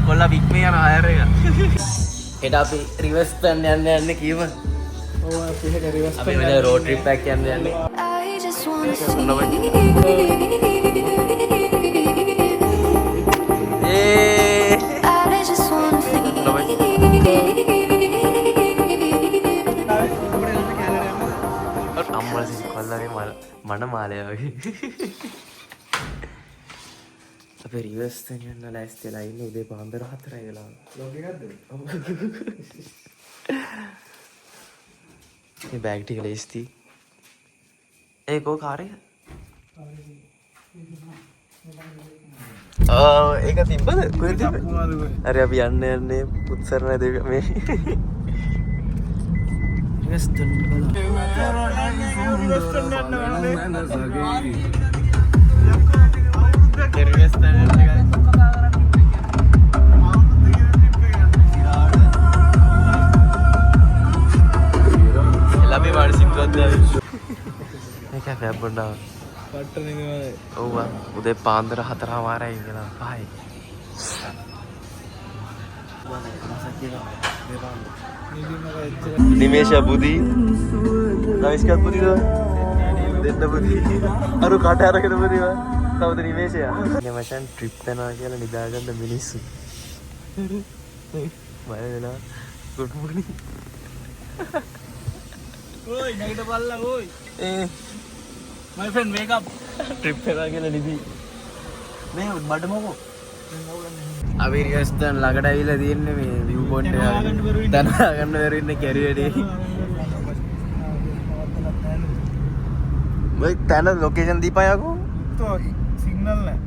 කොල්ලා වික්මේ යන අයර එක. හෙට අපි රිවර්ස් යන්න යන්නේ කීව? ඔව් අපි හෙට රිවර්ස් අපි මෙතන රෝඩ් ට්‍රිප් එකක් යන්න යන්නේ. අම්මලා සිසු කොල්ලගේ මන මාලය වගේ. අපේ රිවර්ස් යන්න ලෑස්තිලා ඉන්නේ උදේ පාන්දර 4යි වෙලාව. ලෝකෙ ගත්තද? මේ බෑග් ටික ලේස්ති. ඒකෝ කාර්යය? ඒක තිබ්බද? කොහෙද තිබ්බේ? අර අපි යන්නේ පුත්සරණ දෙක මේ. රිවර්ස් යන්න ඔව් උදේ පාන්දර 4:00 ඉඳලා 5යි. නිමේෂ බුදි නයිස්කත් බුදි දෙන්න බුදි අරු කට අරගෙන බුදි කවුද නිමේෂයා නිමේෂන් ට්‍රිප් යනවා කියලා නිදාගන්න මිනිස්සු බය වෙලා good මොර්නිං ඕයි නැගිටපල්ලා ඕයි my friend wake up trip එකා කියලා නිදි මේ බඩ මොකෝ අපි රියස්තන් ළඟට ඇවිල්ලා තියෙන්නේ මේ view point එක තන ගන්න බැරි ඉන්නේ කැරියරේ මේ තන ලොකේෂන් දීපයකෝ તો සිග්නල් නැහැ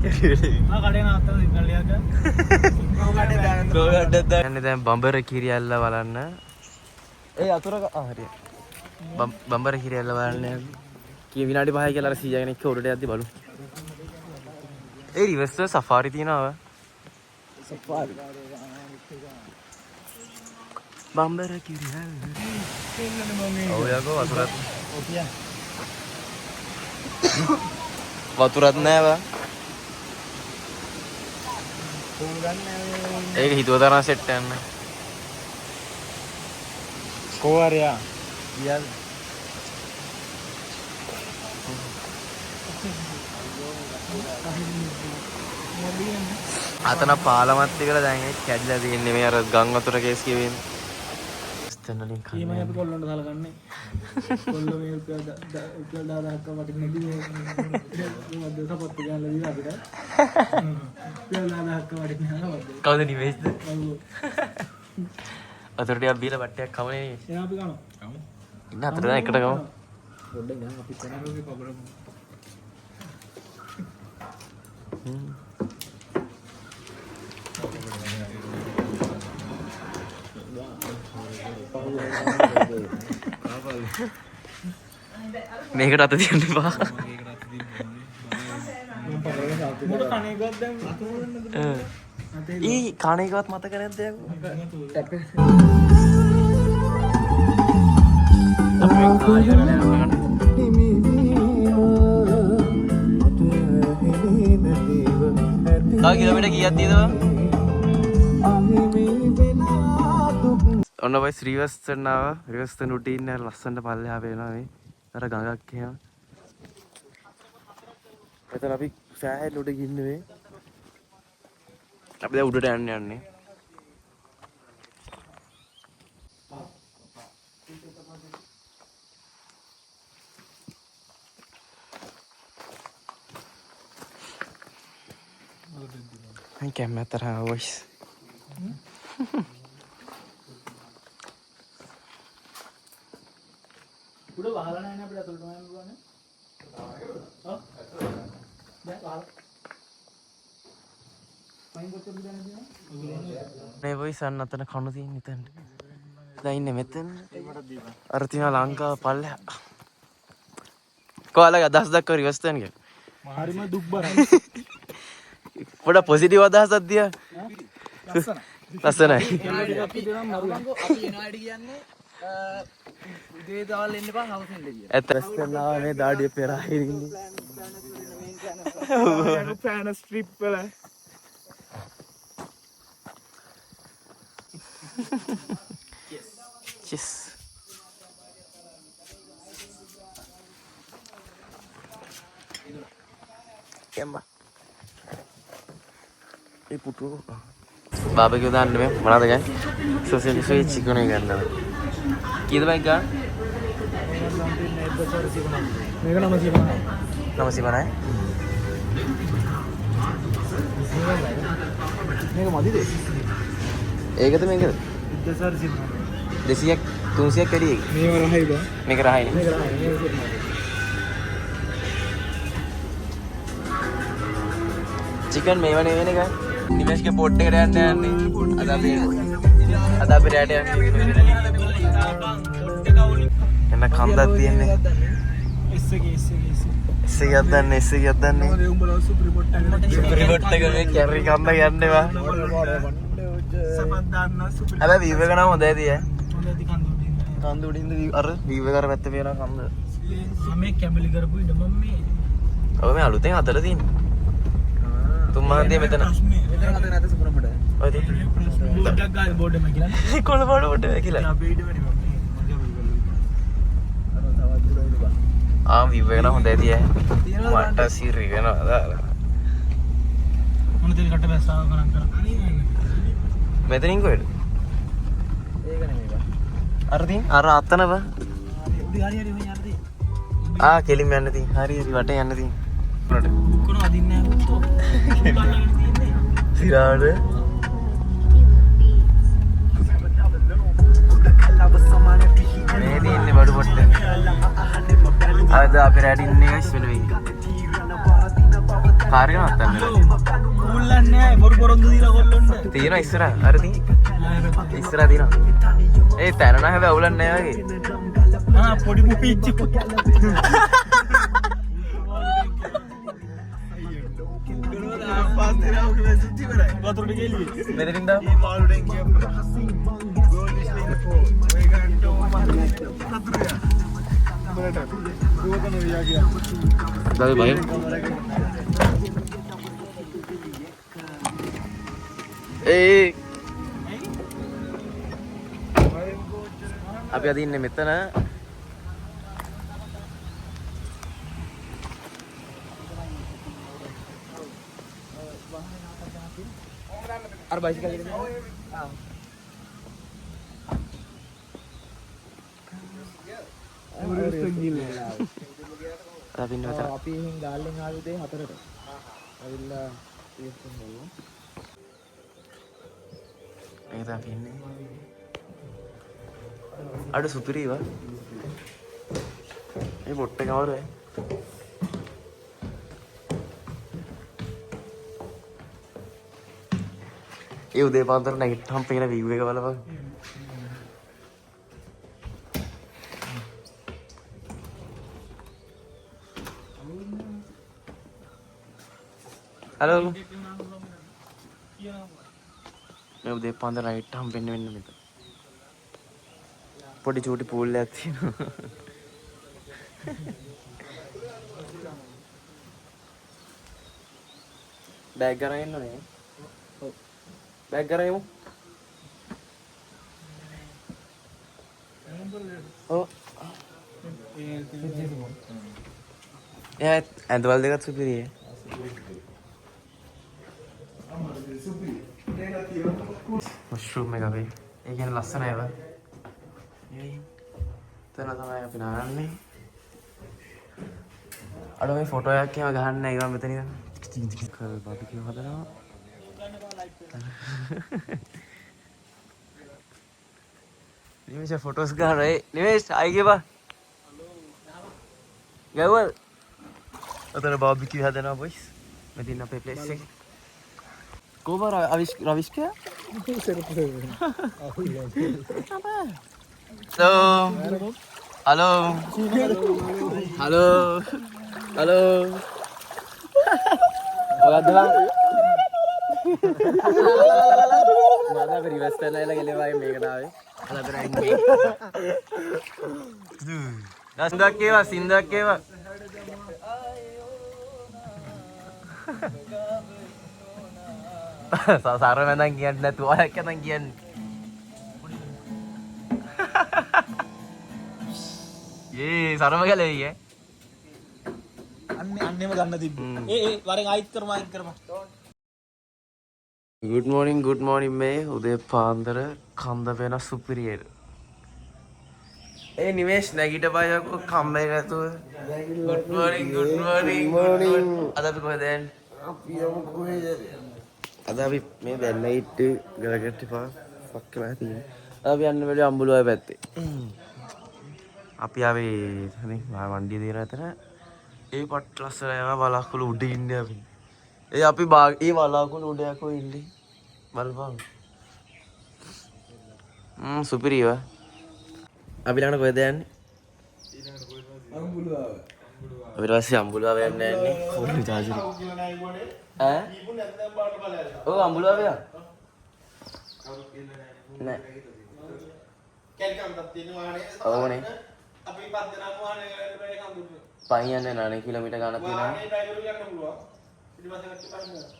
කැරියරේ කඩේ නත්තර සිග්නල් එකක් කොහොමද දැන් බඹර කිරියල්ල බලන්න ඒ අතුර හරිය බඹර කිරියල්ල බලන්න කී විනාඩි 5යි කියලා අර සීයා කෙනෙක් උඩට යද්දි බලමු. ඒ රිවර්ස් වල සෆාරි තියනවා. සෆාරි. බම්බර කිරියල්. ඔව් යකෝ වතුරත්. වතුරත් නෑ බා. ඒක හිතුව තරම් සෙට් යන්න. කොහරියා. ගියල්. අතන පාලමත් තිකලා දැන් ඒක කැඩිලා තියෙන්නේ මේ අර ගම් වතුර කේස් කියවෙන්නේ. ස්තන වලින් කන්නේ. ඊමේ අපි කොල්ලොන්ට දාලා ගන්නනේ. කොල්ලෝ මේ උපල් 10000ක් වටින් නැති මේ මද්ද සපත්තු ගන්නලා දීලා අපිට. 10000ක් වටින් නෑ. කවුද නිවේස්ද? අතට ටිකක් බීලා බට්ටයක් කමනේ. එනවා අපි කනවා. කමු. ඉන්න අතට දැන් එකට කමු. පොඩ්ඩක් ගන්න අපි තනරෝගේ පබරමු. මේකට අත තියන්න එපා. ඒ කණේකවත් මතක නැද්ද යකෝ? කිලෝමීටර් කීයක් තියෙද බං? ඔන්න බයි ශ්‍රීවස්තන් ආවා. ශ්‍රීවස්තන් උඩින් ඉන්න ලස්සනට පල්ලෙහා පේනවා මේ. අර ගඟක් එහෙම. එතන අපි සෑහෙන උඩ ගින්නේ මේ. අපි දැන් උඩට යන්නේ. Camera terang voice. Udah bahala na ini berapa tuh main bulan? Oh, dah bahala. Main bocor di mana dia? Nih voice an natana khanu di ini tan. Dah ini meten. Artinya langka palle. Kau alag adas dak kau reverse tan ke? Hari mah duk bar. Pada positif අදහසක් දියා. ලස්සනයි. අපි දෙනවා මරුලංගෝ අපි එනවා ඇඩි කියන්නේ උදේ දවල් එන්න බං හවස් එන්න කියලා. ඇත්තටම මේ දාඩිය පෙරාගෙන ඉන්නේ. ෆෑන ස්ට්‍රිප් වල. Cheers. Emma. Ini putu. Baba kita anda me, mana tu kan? Sosial chicken ni kan? Kita baik kan? Mereka nama siapa? Nama siapa ni? Mereka mati deh. Ega tu mereka. Dasar siapa? Desiak, tungsiak kari. Mereka rahai ba? Mereka rahai ni. Mereka rahai. Chicken mereka ni kan? Nimesh ke pot ke raya ni. Ada raya ni. Kena kanda tiyan ni. Isse yadan ni. Supri bot tak ni carry kanda yan ni ba? Ada vive ka naam hoda hai diya. Kandu di ni ar vive kar batte pera kanda. Hame camel kar pui na mummy. Abe me alu teng adala din. तुम मानते में तना इधर आते रहते super बड़ा है ओए बोर्ड का बोर्ड में किला कौन बोर्ड में किला या पेट में नहीं आ विवेक ना होता है दिया माटा सीरी है ना उन्हें तेरे कट्टे पैसा करा मैं तो नहीं कोई एक नहीं बा अर्धी आरा आता ना बा यार आ केली में आने थी हारी वाटे आने थी बुकनो आदि ने तो सिराड़ मेरी इन्ने बड़े बड़े ada apa ready nih guys sebenarnya hari kan ada bulan nih baru-baru tuh dira kolon tino isra arti isra tino tanah nah apa bulan nih lagi podi pupi cip pas तेरा उनके में सच्ची बना है बात उड़ने के लिए मेरे दिन दा बाल उड़ेंगे गोल इसलिए वही घंटों सत्रुया बड़ा दो का नहीं आ गया दादी भाई अभी अभी इन्हें मित्र ना और बाइस का लेके हां अभी नहीं बता අපි හින් ගාල්ලෙන් ආවේ දේ හතරට ඇවිල්ලා ටෙස්ටින් බලමු ඒක තමයි ඉන්නේ අඩ සුපිරිවා මේ බොට් එක කවුරුයි ये उदय पांतर नाइट हम पे ना व्यू का वाला हेलो मैं उदय पांतर नाइट हम पे ने में पोटी छोटी पूल लेती है बैग कर रहे हैं ना बैग कर रहे हो ओ यार एंडवाल देखा सुपीरी है मशरूम में कभी एक ये लसन है वह ये तो ना समय अपना नहीं अरे मैं फोटो यार क्या गहन नहीं हुआ मैं तो नहीं कर बात क्यों होता ना निमेश फोटोस कहाँ रहे निमेश आएंगे बा क्या हुआ तेरा बाबू की याद है ना बॉयस मैं दिन पे प्लेस से को बार रविश क्या तो hello hello hello Mana beri western lagi le bhai megna ave ala berainge na sinda keva sara menang kian na tu ayah kan kian ඒ සරම ගලේ ගියේ. අන්නේම ගන්න තිබ්බේ. ඒ වරෙන් ආයිත් කරමු. good morning මේ උදේ පාන්දර කන්ද වෙන සුපිරියට. ඒ නිමේෂ් නැගිට බයකෝ කම්බේ නැතුව. good morning. අද අපි කොහෙද යන්නේ? අපි යමු කොහෙද? අද අපි මේ දැන් නයිට් ගලකට පා ෆක් කරලා තියෙන්නේ. අපි යන්න වෙලේ අම්බුලාවේ පැත්තේ. අපි ආවේ නේ වණ්ඩිය දින අතර ඒ පට් ලස්සන යනවා බලාකුළු උඩ ඉන්නේ අපි. ඒ අපි ඒ බලාකුළු උඩ යකෝ ඉන්නේ. බලපන්. සුපිරිව. අපි ළඟට කොහෙද යන්නේ? අම්බුලාව. අපි ඊපස්සේ අම්බුලාව යන්න යන්නේ. කොහොමද ජාජරි? ඈ? ඔව් අම්බුලාව යා. නෑ. කැල්කම්පත් තියෙන වාහනේ. ඔව්නේ. අපි පස් දෙනාම වාහනේ ගලට කම්බුට. පයින් යන්නේ නැහැ කිලෝමීටර් ගානක් තියෙනවා. වාහනේ ඩ්‍රයිවරු යන්න පුළුවන්. ඊට පස්සේ කට්ටිය පයින් යනවා.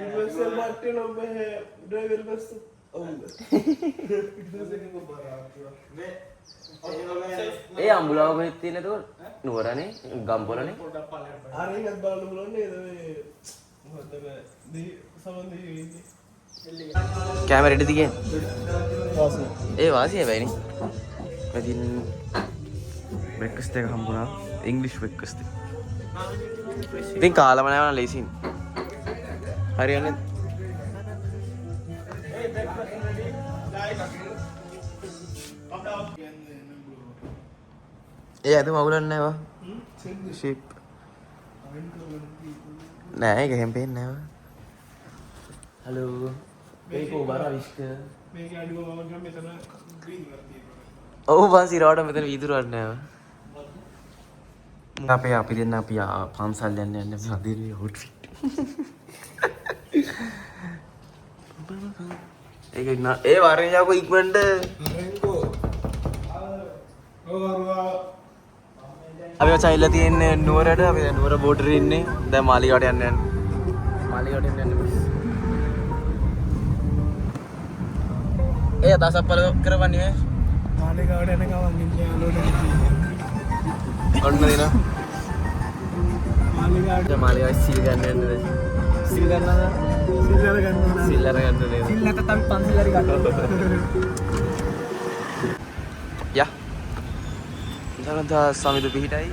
ඉවසල් මට්ටේ නම්බේ ඩ්‍රයිවර් බස්. ඒ අම්බුලාව කොහෙද තියෙන්නේ එතකොට? නුවරනේ ගම්පොලනේ. අරගෙන බලන්න බලන්න නේද මේ මොකද්ද මේ සමන්දී ඉන්නේ. කැමරා රෙඩිද කියන්නේ? වාසිය. ඒ වාසිය හැබැයිනේ. ඉතින් බ්‍රෙක්ෆාස්ට් එක හම්බුණා. ඉංග්‍රීසි බ්‍රෙක්ෆාස්ට් එක. ඉතින් කාලම නැවන ලේසින්. හරියන්නේ. ඒ අද මගුලක් නැහැ වා. ෂිප්. නෑ ඒක හැම් පේන්නේ නැහැ වා. හලෝ. මේක ඔබර විශ්ක. මේක අඩුව මම ගම මෙතන ග්‍රීන් වර්ක් තියෙනවා. ඔව් බං සිරාවට මෙතන වීදුරුවක් නැහැ වා. අපි දෙන්න අපි පන්සල් යන්න හදිරි අවුට්ෆිට්. ඒක ඒ වරෙන් යකෝ ඉක්මනට. අපි චයිලා තියෙන්නේ නුවරට. අපි දැන් නුවර බෝඩරේ ඉන්නේ. දැන් මාලිගාවට යන්න. මාලිගාවට යන්න. ඒ දසප්පල කරවන්නේ මේ මාලිගාවට යන ගමන් ඉන්නේ යාළුවෝ. ඔන්න දින. මාලිගාවට සිල් ගන්න යන්නේ. සිල් ගන්නද? සිල් අරගන්න නේද? සිල් නැත්නම් අපි පන්සිල් හරි ගන්නවා. යා. දරදා සමිද පිහිටයි.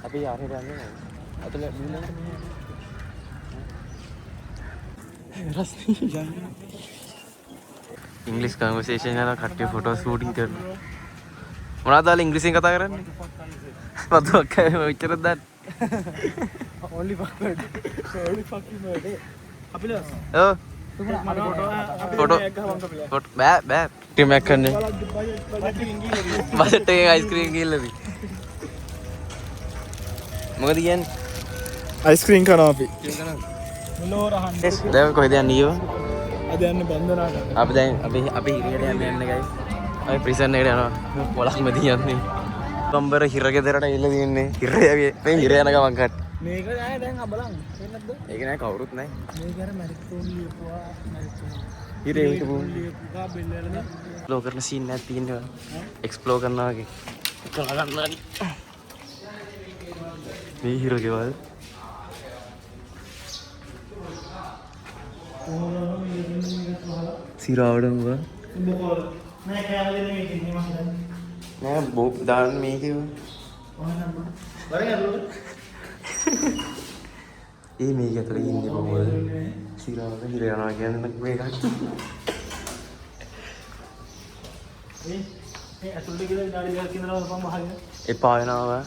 අපි යාරේ යන්නේ. අතල ඉංග්‍රීසි කන්වර්සේෂන් යන කට්ටිය ෆොටෝ ෂූටින් කරනවා. මොනවද ආලා ඉංග්‍රීසියෙන් කතා කරන්නේ? මතු අක්කා මෙච්චරද දන්නේ? only fuck word. අපි ලස්. ඔව්. ෆොටෝ බෑ ටීම් එක කන්නේ. බසට් එකේ අයිස්ක්‍රීම් ගිල්ලදී. මොකද කියන්නේ? අයිස්ක්‍රීම් කනවා අපි. දැන් කොහෙද යන්නේ ඊව? අද යන්නේ බන්දනාට. අපි දැන් අපි හිරියට යන්නේ guys. අපි ප්‍රිසන් එකට යනවා. පොලක් මැදි යන්නේ. කම්බර හිරගෙදරට ඇවිල්ලා තියන්නේ. හිරේ මේ හිර යන ගමන් කට්. මේක නෑ දැන් බලන්න. වෙන්නද? ඒක නෑ කවුරුත් නෑ. මේක අර මැරිකෝන් ලියපුවා මැරිකෝන්. හිරේ හිටපු පුකා බෙල්ලවල ලෝ කරන සීන් එකක් තියෙනවා. එක්ස්ප්ලෝර් කරනවා වගේ. කලා ගන්නානි. මේ හිරගෙවල් සිරාවටම වා නෑ කෑමලේ මේක ඉන්නේ මම නෑ බෝ දාන්න මේකේ වරේ අරලුද ඒ මේක ඇතුලේ ඉන්නේ කොහොමද සිරාවට හිර යනවා කියන්නේ මේකක් ඒ ඇතුලේ කියලා ඩාඩි දෙකක් ඉඳලා මම අහගෙන එපා වෙනවා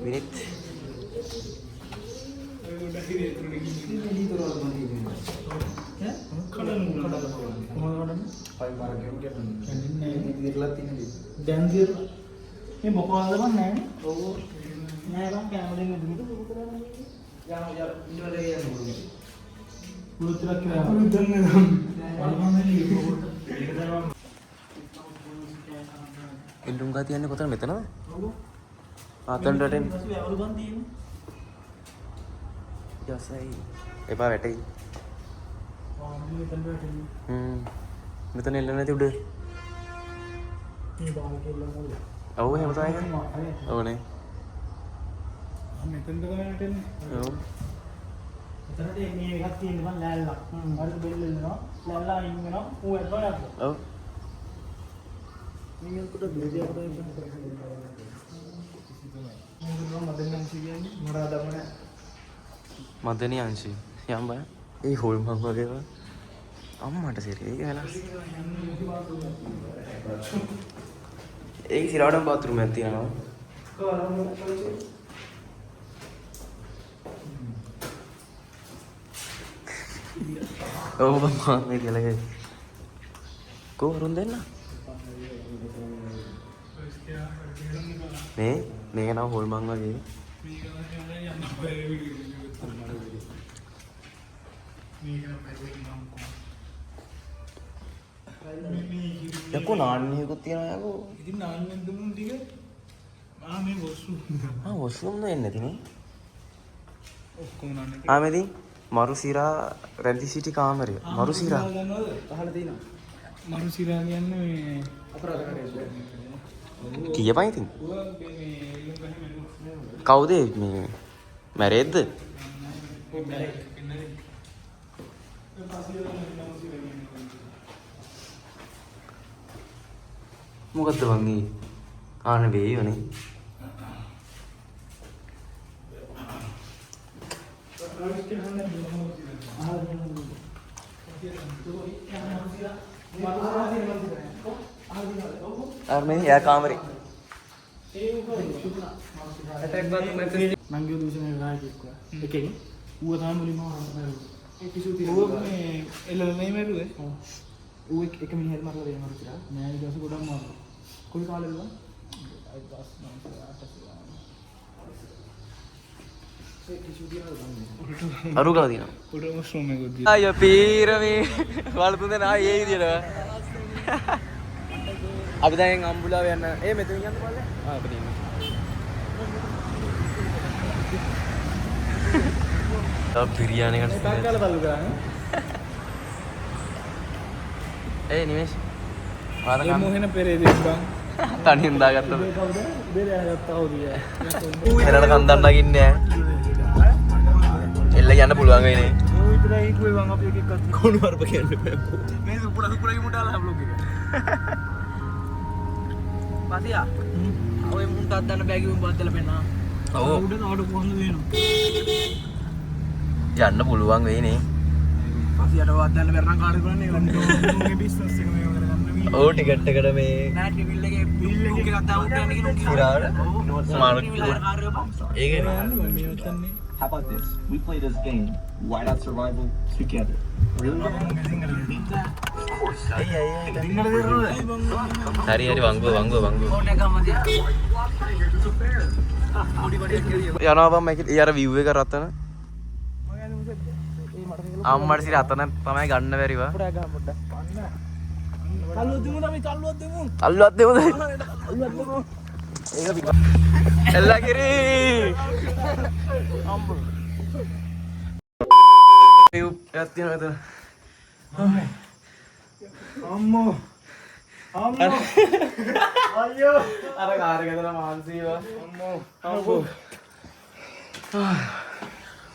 මිනිත් මේ මොකවද මන් නැහැ ඔව් නෑ බං කැමරෙන් දුන්නු යනවා ඉන්නවලේ යනවා පුරුද්දක් කියලා පුරුද්දක් නෑ එල්ලුම් ගා තියන්නේ කොතන මෙතනද? ආතන්ට වැටෙන්න. වැවලු බන් තියෙන්නේ. යසයි. එපා වැටෙයි. මෙතන එල්ල නැති උඩ. මේ බාල් කෙල්ල මොකද? ඔව් එහෙම තමයි. ඕනේ. මෙතනද ගන්නටන්නේ. ඔව්. එතනට මේ එකක් තියෙන්න බන් ලෑල්ලක්. හරිද බෙල්ල එල්ලනවා. ලෑල්ලා අයින් වෙනවා. ඌ ඇද්දා යනවා. ඔව්. මේකට බෙල්ලිය අපිට ඉන්න මදෙන් කියන්නේ මරා දමන මදනි අංශි යම් බය ඒ හොල් මං වගේව අම්මට සිරේ ඒක වෙනස් ඒක සිරාවටම බාත්රූම් එකක් තියෙනවා ඔව් මම මේ කියලා කෝ වරුන් දෙන්න මේක නම් හොල් මං වගේ යකෝ නාන්නයකුත් තියෙනවා යකෝ ඉතින් නාන්නෙන් දුන්නු ටික මේ වොස්සු වොස්රූම් ද එන්නේ නැතිනේ ඔක්කොම නාන්නේ මෙදී මරු සිරා රැඳි සිටි කාමරය මරු සිරා ගන්නවද පහළ තියෙනවා මරු සිරා කියන්නේ මේ අපරාධ කරේ කියපන් ඉතින් කවුද මේ මැරෙද්ද මොකද්ද වංගී ආන වේයනේ මේ යා කාමරේ නංගිය දූෂණය කරා කිව්වා එකෙන් ඌව තමයි මුලින්ම මරුවේ ඒ කිසු තියෙනවා ඌව මේ එල්ලලා නෙමෙයි මරුවේ ඌ එක මිනිහෙක් මරලා දෙන්න මරු කියලා නෑ ඊට පස්සේ ගොඩක් මරුවා කොයි කාලෙද බං අයි දස් නම් ඒ කිසු තියෙනවා අරු ගාලා දිනවා පොඩ මස්රූම් එකක් දී අයියෝ පීරමේ වලතුන් දෙනා ආයේ ඒ විදියට අපි දැන් අම්බුලාව යන්න මෙතන යන්න බලන්න අපිට ඉන්න බිරියානි ගන්න බංගල බලු කරන්නේ නිමේෂ් ඒ මොහෙන පෙරේ දෙන්න බං තනියෙන් දාගත්තද කවුද බෙරේ ගත්තා හොදිය එලට කන්දන් නගින්නේ එල්ල යන්න පුළුවන් වෙන්නේ ඌ විතරයි හිතුවේ බං අපි එකෙක් අත් කොණු වරප කියන්න බෑ මේ සුපුරගේ මුටාලා බ්ලොග් එක පාතියා ඔය මුන්ට අද්දන්න බෑ කිව්වම බද්දලා පෙන්නා ඔව් උඩට ආඩු කොහොමද වෙනවා යන්න පුළුවන් වෙයිනේ පාතියට වද්දන්න බැරනම් කාටද කරන්නේ උන්ගේ බිස්නස් එක මේව කරගන්න ඔව් ටිකට් එකට මේ නෑ ටිවිල් එකේ බිල් එකක් ගත්තා උන්ට යන්නේ කිනු ඉරාට මාර්ක් ඒකනේ මේ උත්තන්නේ How about this? We play this game, Whiteout Survival, together. හරි හරි වංගුව යනවා බම් මේක ඒ අර view එක රතන අම්මට සිර අතන තමයි ගන්න බැරිව පොඩක් ගන්න පොඩ්ඩක් කල්ලුවත් දෙමු අපි කල්ලුවත් දෙමු අල්ලුවත් දෙමුද ඒක පිට එල්ලා කිරි අම්බු view එකක් තියෙනවා එතන අම්මෝ අයියෝ අර කාර් එක දාලා මාන්සීව අම්මෝ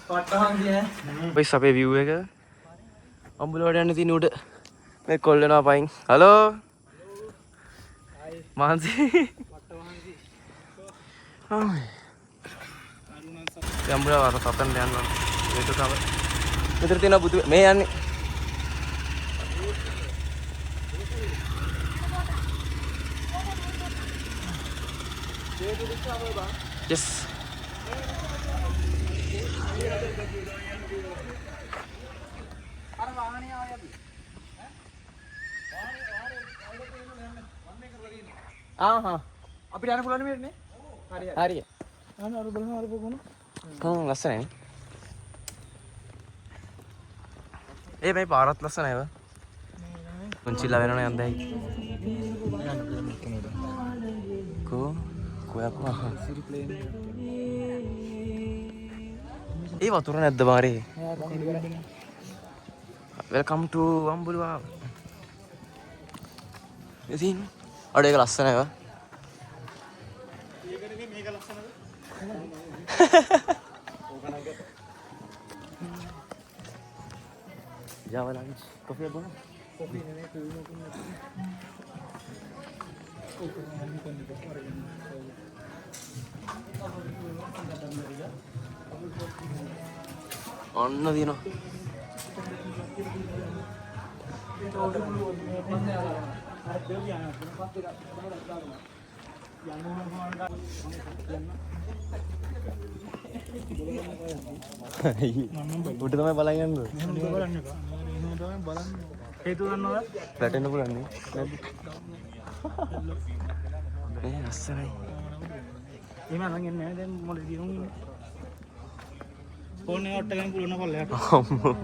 පට්ටහන්දිය ඔයස් අපේ view එක අම්බුලවට යන්න තියෙන උඩ මේ කොල් වෙනවා පයින් හලෝ මහන්සි අම්බුලා වර සතන් යනවා ඒක තමයි මෙතන තියෙන බුදු මේ යන්නේ yes අපිට යන්න පුළුවන් නෙමෙයි හරි හරි අර බලන්න අර පොකුණු ලස්සනයි ඒ මේ පාරත් ලස්සනයි පුංචිලා වෙනවනේ යන්දයි ඔයා සිරි ප්ලේන් ඒ වතුර නැද්ද බාරේ? එකක්. වෙල්කම් ටු අම්බුලුවා. ඉතින් අර ඒක ලස්සනයි වා. මේක ලස්සනද? Java lunch. Coffee බොන? කොපි නෙමෙයි කුණු ඔන්න දිනවා. උඩ තමයි බලන් යන්නේ. හේතු දන්නවද? වැටෙන්න පුළුවන් නේ. ඒ අස්සරයි. එහෙම අරන් එන්නේ නැහැ දැන් මොකද දිනුනේ? ෆෝන් එක ඔට්ට ගන්න පුළුවන් කොල්ලයක්. අම්මෝ.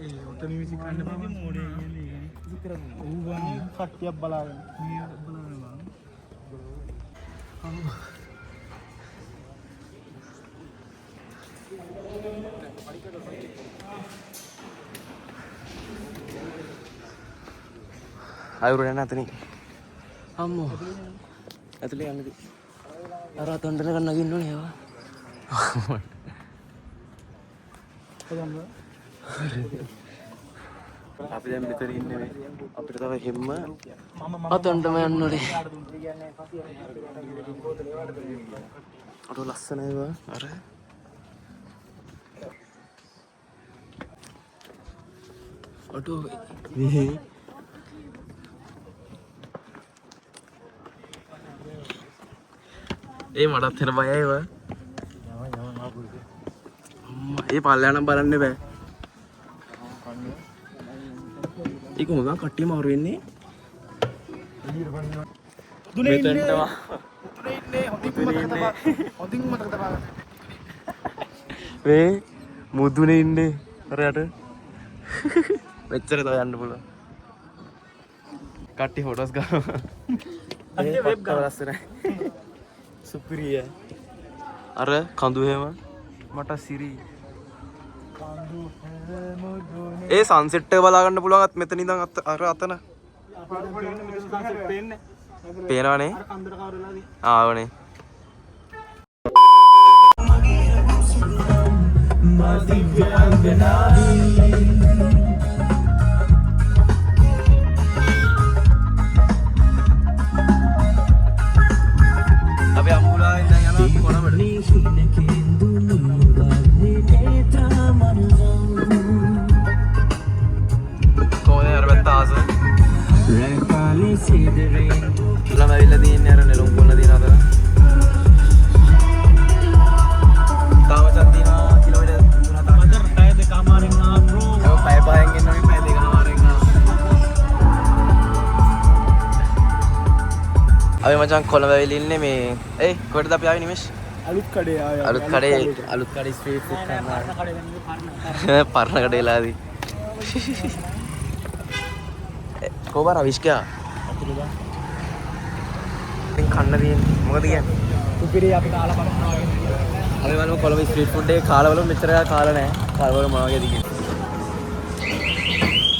ඒ ඔට්ට මියුසික් ගන්න බෑ මොඩේ කියන්නේ. විතර ඌ ගන්නේ කට්ටියක් බලාගෙන. මේ බලාගෙන බලන්න. අයුරු යන අතනින්. අම්මෝ. ඇතුලේ යන්නදී. අර අතොන්ඩන ගන්න නගින්න ඕනේ ඒවා. අපි දැන් මෙතන ඉන්නේ මේ. අපිට තව හිම්ම අතොන්ඩම යන්න ඕනේ. අර ලස්සනයි ඒවා. අර ඔටෝ මේ ඒ මටත් වෙන බයයි ඒවා. ඒ පල්ලයනම් බලන්න බෑ. ඒක මොකක්ද කට්ටිය මාරු වෙන්නේ? දුනේ ඉන්නේ. මෙතනටම දුනේ ඉන්නේ. හොඳින් මතක තබා ගන්න. මේ මුදුනේ ඉන්නේ අර යට. මෙච්චර තව යන්න පුළුවන්. කට්ටිය ෆොටෝස් ගන්නවා. අන්නේ වෙබ් ගන්න. ලස්සනයි. සුපිරිය. අර කඳු හැම මට සිරි. ඒ සන්සෙට් එක බලා ගන්න පුළුවන් මෙතන ඉඳන් අර අතන. පේන්නේ. පේනවනේ. අර කන්දර කවරලාදී. ආවනේ. අපි අම්බුලාවෙන් දැන් යනවා කොළඹට. කොහේ අර පැත්ත ආස. ළම ඇවිල්ලා තියෙන්නේ අර නෙළුම් කොල්ල දින අතර. තාමචන් දිනා කිලෝමීටර් 3-4. මදර් ටයර් දෙකමාරෙන් ආ බ්‍රෝ. ඒක පය පහෙන් ගෙන්නන්නේ පය දෙකමාරෙන් ආ. අපි මචං කොළඹ ඇවිල්ලා ඉන්නේ මේ කොහෙටද අපි ආවේ නිමේෂ්? අලුත් කඩේ ආවා. අලුත් කඩේ ස්ට්‍රීට් ෆුඩ් කරනවා. කඩේ නෙමෙයි පරණ. පරණ කඩේලාදී. කොහොමද අවිෂ්කා? ඉතින් කන්න තියෙන්නේ. මොකද කියන්නේ? උපිරේ අපි කාලා බලනවා. අපි බලමු කොළඹ ස්ට්‍රීට් ෆුඩ් එකේ කාලා බලමු මෙච්චර කාලා නැහැ. කාලා බලමු මොනවා වගේද කියලා.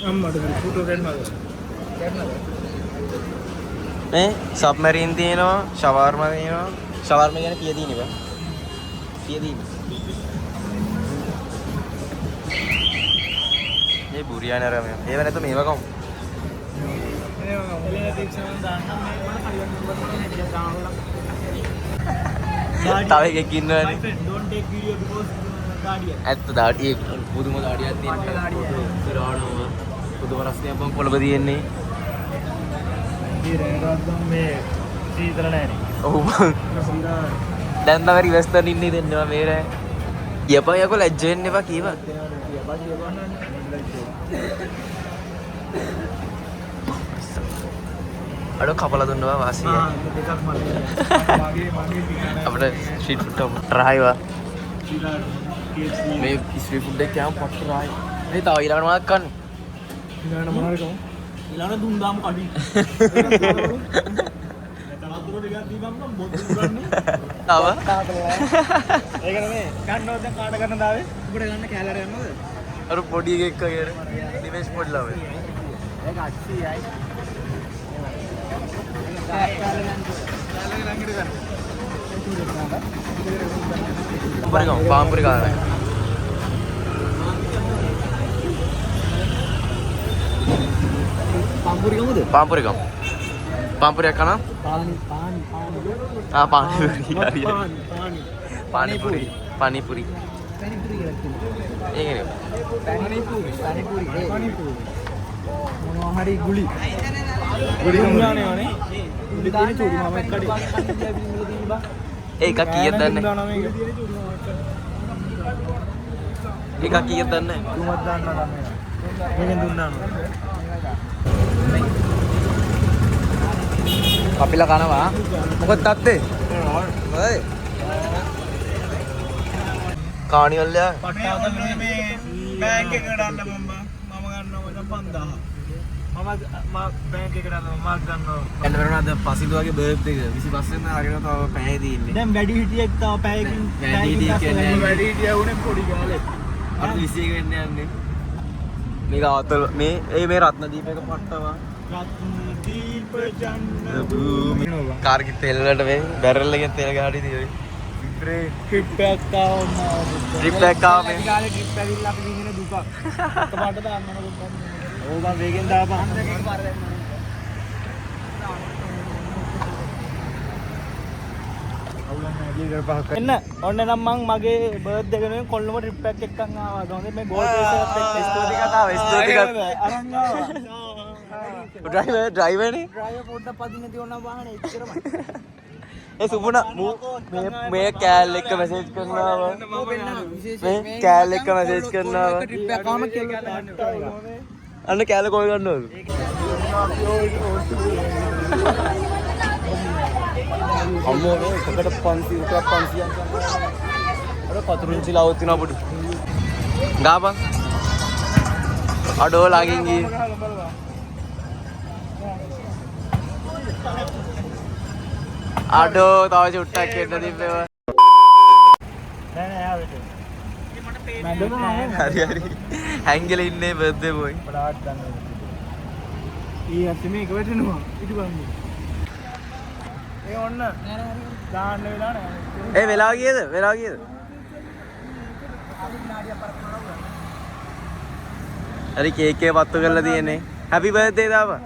අම්මට ෆොටෝ ගන්නවද? මේ සබ්මරීන් තියෙනවා, ෂවර්මා තියෙනවා. ෂවර්මා කියන්නේ පියදීනේ බං. පියදීනේ. මේ බුරියානි අර මේ. ඒව නැත්නම් මේව කමු. තව එකෙක් ඉන්නවනේ. ඇත්ත දාඩිය පුදුම දාඩියක් තියෙනවා. ඉරාණම පුදුම රසයක් බං කොළඹ තියෙන්නේ. මේ සීතල නැහැනේ. ඔව් බං. දැන් තමයි රිවර්ස්ටර් ඉන්නේ දෙන්නවා මේ රෑ. කියපන් යකෝ ලැජ්ජ වෙන්න එපා කීවා. අඩෝ කපලා දුන්නවා වාසිය. දෙකක් මගේ අපිට ස්ට්‍රීට් ෆුඩ් එක ට්‍රයිවා. මේ ස්ට්‍රීට් ෆුඩ් එක කියම් පොට් ට්‍රයි. මේ තව ඊළඟට මොනවද කන්නේ? ඊළඟට මොනවද කමු? ඊළඟට දුන්දාම කඩි. වතුර ටිකක් දීපම් බොද්දු ගන්න. තව ඒක නෙමෙයි. ගන්නවද දැන් කාට ගන්නද ආවේ? උඹට ගන්න කැලර් යනවද? අර පොඩි එකෙක් වගේ නිමේෂ් පොඩි ළමයි. ඒක 800යි. කැලර් ළඟට ගන්න. පාම්පුරි කාරයි. පාම්පුරි ගමුද? පාම්පුරි ගමු. පාම්පුරියක් කනවා? පානි. පානිපුරි. පානිපුරි. පානිපුරි කියලා ඒකනේ. පානිපුරි. මොනවා හරි ගුලි. ගුලි හම්බුනානේ වනේ. ගුලි තියෙන චූටි මම එක්කඩේ. ඒක කීයද දන්නේ? ඒක කීයද දන්නේ? තුමක් දාන්නා තමයි. මේකෙන් දුන්නා නෝ. අපිලා කනවා. මොකද තත්තේ? හොයි. කානිවල් යා. පට්ටාවල් මේ බෑන්ක් එකට ගන්න මම ගන්නවා 5000. මම බෑන්ක් එකට ගන්නවා මම ගන්නවා. එන්න වෙනවද පසින්දුවගේ බර්ත්ඩේ එක 25 වෙනිදා අරගෙන තව පැය තියෙන්නේ. දැන් වැඩි හිටියෙක් තව පැයකින් වැඩි හිටියෙක් කියන්නේ වැඩි හිටියා උනේ පොඩි කාලේ. අර 21 වෙන්න යන්නේ. මේක අවතල මේ රත්නදීප එක පට්ටවා. රත්නදීප ජන්න භූමි. කාර්ගේ තෙල් වලට මේ බැරල් එකෙන් තෙල් ගහලා ඉතින් ට්‍රිප් එකක් ආවම ට්‍රිප් එකක් ආව මේ. කාලේ ට්‍රිප් ඇවිල්ලා අපි දිනන දුක. අතපහට දාන්න ඕන. ඕක මම වේගෙන් දාපන්. දෙකක් පාර දෙන්න. එන්න ඔන්න නම් මං මගේ බර්ත්ඩේ එක වෙනුවෙන් කොල්ලම ට්‍රිප් එකක් එක්කන් ආවා. හොඳේ මේ ගෝල් රේස් එකත් එක්ක ස්තුති කතාව ස්තුති කතාව. අරන් ආවා. ඩ්‍රයිවර්නේ ඩ්‍රයිවර් පොඩ්ඩක් පදින්න තියුණා වාහනේ එච්චරමයි. ඒ සුබුණ මේ කෑල් එක්ක මැසේජ් කරනවා. මේ කෑල් එක්ක මැසේජ් කරනවා. ට්‍රිප් එකක් ආවම කියලා දාන්න. අන්න කෑල්ල කොල් ගන්නවලු. අම්මෝ මේ එකකට 500 එකක් 500ක් අර පතුරුන්චි ලවුත් වෙනවා පොඩි. ගාපන්. අඩෝ ලාගින් ගියේ. අඩෝ තව චුට්ටක් එන්න තිබ්බේවා. නෑ නෑ ආවෙට. මැදම නෑ. හරි හරි. හැංගිලා ඉන්නේ බර්ත්ඩේ බොයි. පඩාත් ගන්න. ඊයත් මේක වැටෙනවා. ඉටි බලන්න. ඒ ඔන්න දාන්න වෙලා නෑ. ඒ වෙලාව කීයද? වෙලාව කීයද? හරි කේක් එක පත්තු කරලා තියෙන්නේ. හැපි බර්ත්ඩේ දාපන්.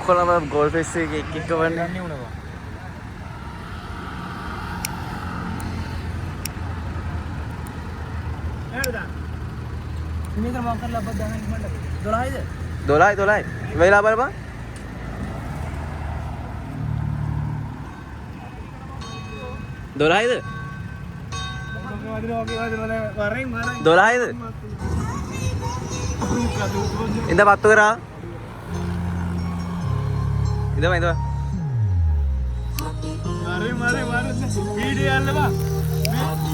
කොළඹ ගෝල් ෆෙස් එකේ කේක් එක වන්නේ. ගන්නේ උනවා. නේද? මේක මම කරලා බද්ද දාන්න ඉක්මනට. 12යිද? 12යි. වෙලා බලපන්. දොළහයිද? 12යිද? ඉඳ පත්තු කරා. ඉඳපන්. වීඩියෝ යන්නපා.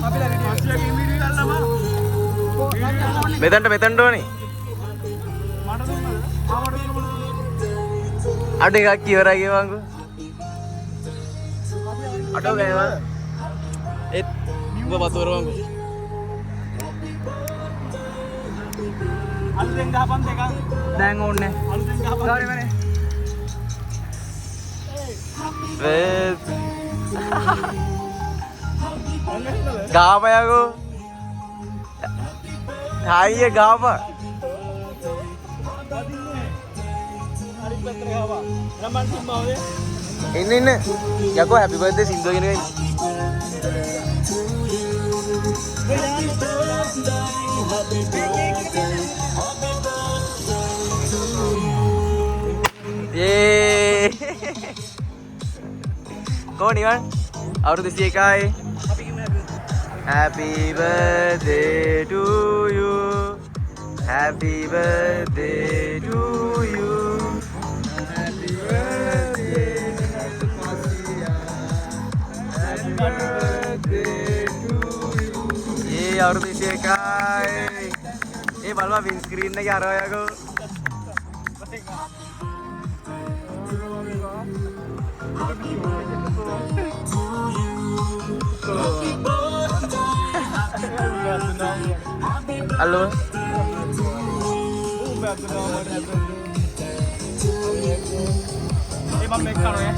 අපිලා වීඩියෝ යන්නපා. මෙතනට ඕනේ. අඩ එකක් ඉවරයි ගෙවංගෝ. අඩෝ ගෑවා. ඒත් උඹ පතවරවංගෝ. අලුතෙන් ගහපන් දෙකක්. දැන් ඕනේ. අලුතෙන් ගහපන්. sorry මනේ. වෙස්. ගාපයකෝ. හායිය ගාපා. ඉන්න යකෝ හැපි බර්ත්ඩේ සින්දුව ගෙන ගන්න. ඒ කො නිවන් අවුරුදු 21යි. Happy birthday to you. Happy birthday to you. Happy birthday Happy birthday to you. Ye අවුරුදු 21යි. ඒ බලවා වින් ස්ක්‍රීන් එකේ අරවයකෝ. Halo.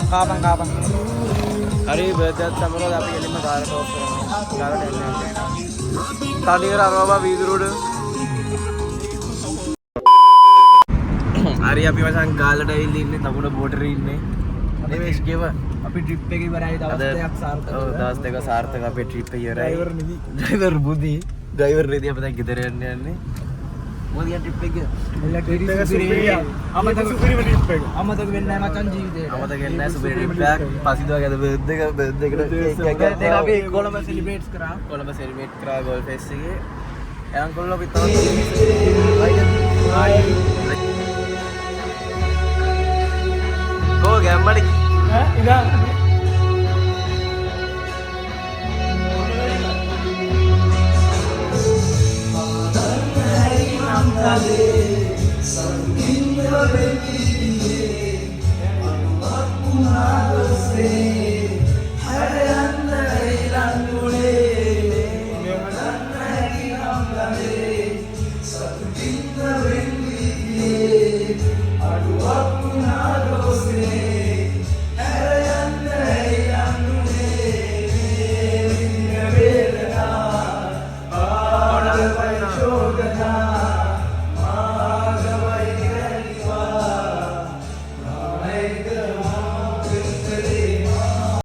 Kapan? Hari berdat sama lo tapi ini mah gara tuh. Gara ini. Tadi apa video hari අපි වසන් ගාලට ඇවිල්ලා ඉන්නේ තමුණ බෝඩරේ ඉන්නේ. අනේ මේස්කේව අපි trip එකේ ඉවරයි දවස් දෙකක් සාර්ථක. ඔව් දවස් දෙක සාර්ථක අපේ ට්‍රිප් එක ඉවරයි. ඩ්‍රයිවර් නිදි. ඩ්‍රයිවර් බුදි. ඩ්‍රයිවර් රෙදි අපිට දැන් ගෙදර යන්නේ. මොකද ට්‍රිප් එක? එල්ල ට්‍රිප් එක සුපිරිය. අමතක ට්‍රිප් එක. අමතක වෙන්නේ නැහැ මචං ජීවිතේ. අමතක වෙන්නේ නැහැ සුපිරි ට්‍රිප් එකක්. පසිදුවා ගැද බර්ත්ඩේ එකට කේක් එකක් ඒක අපි කොළඹ සෙලිබ්‍රේට්ස් කරා. කොළඹ සෙලිබ්‍රේට් කරා ගෝල් ෆෙස් එකේ. එයන් කොල්ලෝ අපි තව Go gambar ඉදා Sambil berpikir, aku